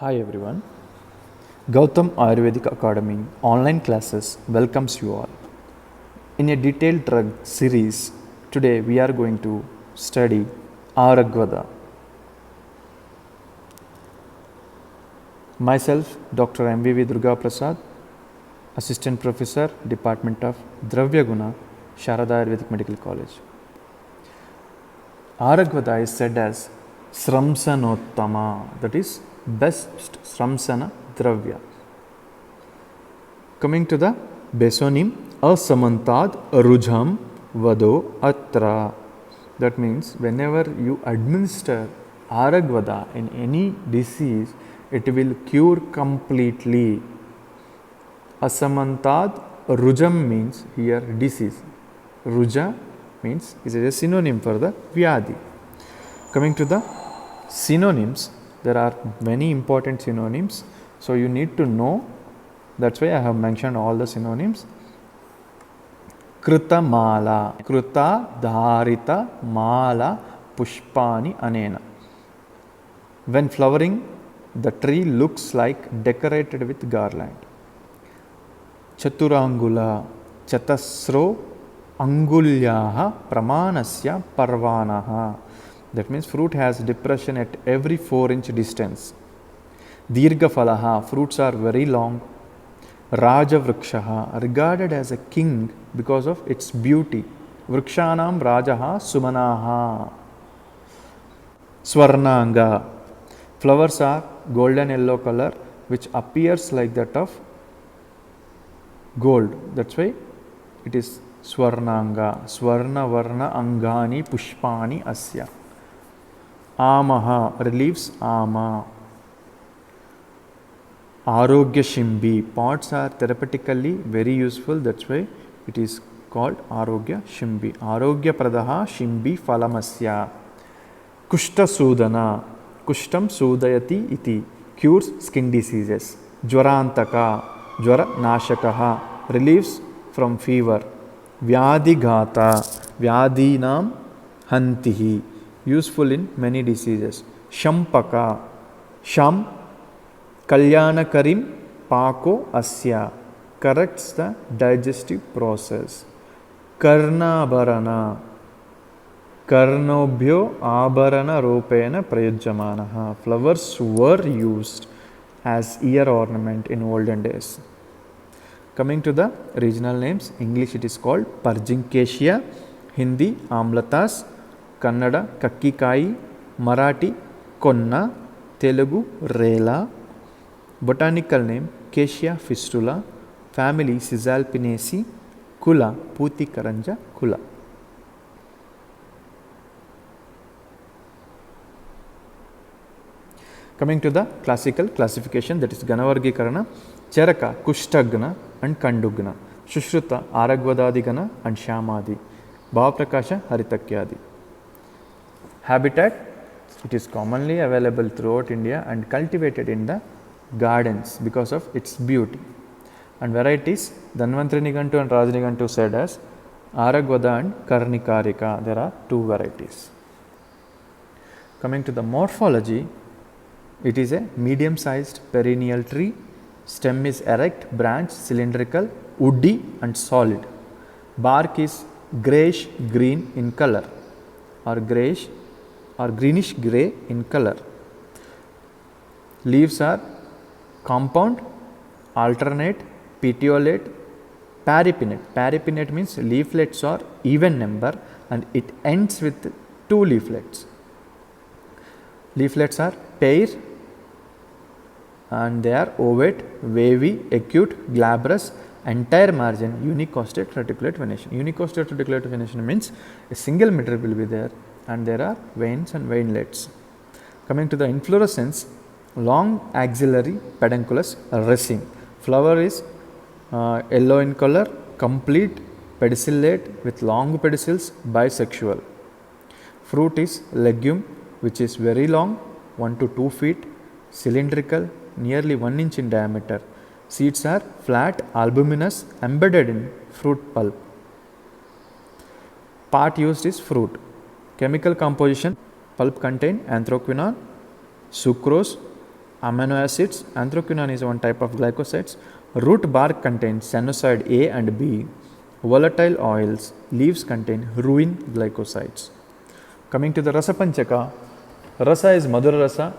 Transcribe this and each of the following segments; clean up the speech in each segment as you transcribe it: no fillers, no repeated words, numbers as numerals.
Hi everyone. Gautam Ayurvedic Academy online classes welcomes you all. In a detailed drug series, today we are going to study Aragvada. Myself, Dr. M.V.V. Durga Prasad, Assistant Professor, Department of Dravya Guna, Sharada Ayurvedic Medical College. Aragvada is said as Sramsanottama, that is best Sramsana Dravya. Coming to the basonym, asamantad rujham vado atra. That means whenever you administer Aragvada in any disease, it will cure completely. Asamantad rujam means here disease. Ruja means is a synonym for the vyadi. Coming to the synonyms, there are many important synonyms, so you need to know. That's why I have mentioned all the synonyms. Kruta mala, kruta dharita mala pushpani anena. When flowering, the tree looks like decorated with garland. Chaturangula, chatasro angulyaha pramanasya parvanaha. That means fruit has depression at every 4-inch distance. Dirgha falaha, fruits are very long. Raja Vrikshaha, regarded as a king because of its beauty. Vrikshanam Rajaha Sumanaha. Swarnanga, flowers are golden yellow color which appears like that of gold. That's why it is Swarnanga. Swarna Varna Angani Pushpani Asya. Amaha, relieves ama. Arogya Shimbi, pots are therapeutically very useful, that's why it is called Arogya Shimbi. Arogya Pradaha Shimbi Phalamasya. Kushta Sudana, Kushtam Sudayati iti, cures skin diseases. Jwarantaka, Jwara Nashakaha, relieves from fever. Vyadhigata, Vyadhinam Hantihi, useful in many diseases. Shampaka, Sham Kalyanakarim Pako Asya, corrects the digestive process. Karnabharana, Karnobhyo Abharana Ropena Prayujamanaha, flowers were used as ear ornament in olden days. Coming to the regional names, English it is called Parjincacia, Hindi Amlatas, Kannada Kakkikai, Marathi Konna, Telugu Rela. Botanical name Acacia fistula, family Cisalpinaceae, Kula Putikaranja Kula. Coming to the classical classification, that is Ganavargikarana, Charaka Kushtagna and Kandugna, Shushruta Aragvadadigana and Shamadi, Bhavaprakasha Haritakyadi. Habitat, it is commonly available throughout India and cultivated in the gardens because of its beauty. And varieties, Dhanvantari Nigantu and Raj Nigantu said as Aragvada and Karnikarika. There are two varieties. Coming to the morphology, it is a medium-sized perennial tree. Stem is erect, branch cylindrical, woody and solid. Bark is greyish green in color or greyish or greenish grey in color. Leaves are compound, alternate, petiolate, peripinnate. Peripinnate means leaflets are even number and it ends with 2 leaflets. Leaflets are pair and they are ovate, wavy, acute, glabrous, entire margin unicostate reticulate venation. Unicostate reticulate venation means a single mitre will be there and there are veins and veinlets. Coming to the inflorescence, long axillary pedunculous raceme. Flower is yellow in color, complete pedicellate with long pedicels, bisexual. Fruit is legume which is very long, 1 to 2 feet, cylindrical, nearly 1 inch in diameter. Seeds are flat, albuminous, embedded in fruit pulp. Part used is fruit. Chemical composition, pulp contain anthraquinone, sucrose, Amino acids, anthraquinone is one type of glycosides. Root bark contains sinusoid A and B. Volatile oils, leaves contain ruin glycosides. Coming to the Rasa Panchaka, Rasa is Madhura Rasa,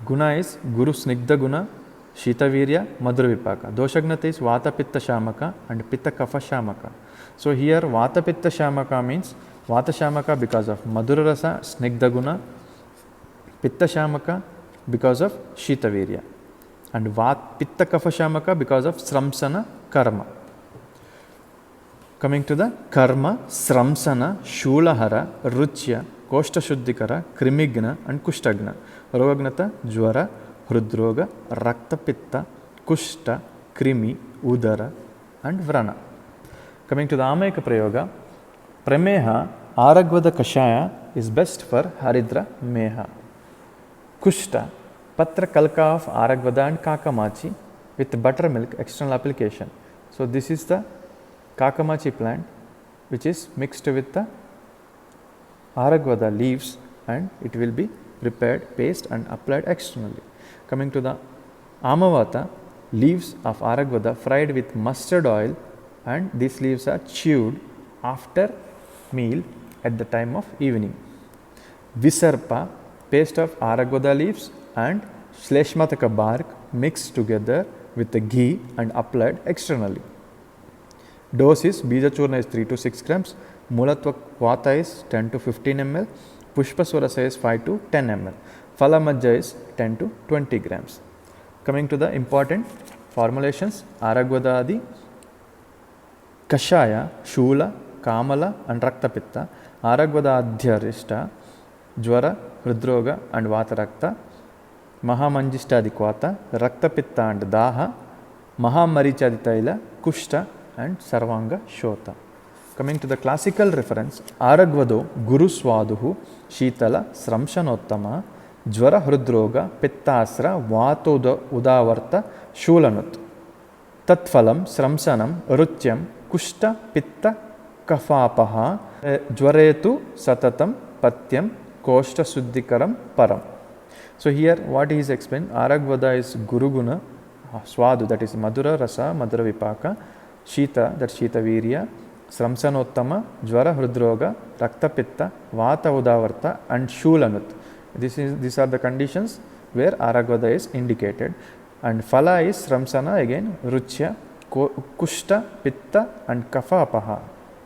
Guna is Guru Snigdha Guna, Shitavirya, Madhura Vipaka. Doshagnata is Vata Pitta Shamaka and Pitta Kapha Shamaka. So here Vata Pitta Shamaka means Vata Shamaka because of Madhura Rasa, Snigdha Guna, Pitta Shamaka because of Shitavirya, and Pitta Kapha Shamaka because of Sramsana Karma. Coming to the Karma, Sramsana, Shulahara, Ruchya, Koshta Shuddhikara, Krimigna and Kushtagna. Rogagnata, Jwara, Hrudroga, Rakta Pitta, Kushta, Krimi, Udara and Vrana. Coming to the Amayaka Prayoga, Prameha, Aragvada Kashaya is best for Haridra Meha. Kushta, Patra Kalka of Aragvada and Kakamachi with buttermilk external application. So this is the Kakamachi plant which is mixed with the Aragvada leaves, and it will be prepared paste and applied externally. Coming to the Amavata, leaves of Aragvada fried with mustard oil, and these leaves are chewed after meal at the time of evening. Visarpa, paste of Aragvada leaves and Shleshmataka bark mixed together with the ghee and applied externally. Dose is Bijachurna is 3 to 6 grams, Mulatva Vata is 10 to 15 ml, Pushpasurasa is 5 to 10 ml, Phalamajja is 10 to 20 grams. Coming to the important formulations, Aragvada Adi, Kashaya, Shula, Kamala and Raktapitta, Aragvada Adhyarishta, Jwara, Hridroga and Vatarakta, Mahamanjishtadi Kvata, Raktapitta and Daha, Mahamarichadi Taila, Kushta and Sarvanga Shota. Coming to the classical reference, Aragvado, Guru Swaduhu, Shitala, Sramshanottama, Jwara Hridroga, Pittasra, Vatoda Udavarta, Shulanut. Tatphalam, Sramsanam, Rutyam, Kushta, Pitta, Kafapaha, Jwaretu, Satatam, Patyam, Koshta Suddhikaram, Param. So here what he is explained, Aragvada is Guru Guna, Swadu that is Madhura Rasa, Madhura Vipaka, Shita that is Shita Virya, Sramsanottama, Jwara Hridroga, Rakta Pitta, Vata Udavarta and Shulanut. These are the conditions where Aragvada is indicated. And Phala is Sramsana again, Ruchya, Kushta, Pitta and Kafapaha.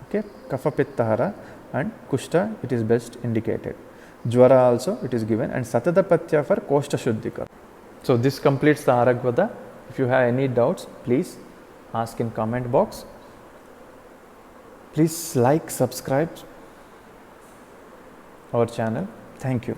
Okay, Kapha Pittahara and Kushta it is best indicated. Jwara also it is given, and Satadapatya for Koshta Shuddhika. So this completes the Aragvada. If you have any doubts, please ask in comment box. Please like, subscribe our channel. Thank you.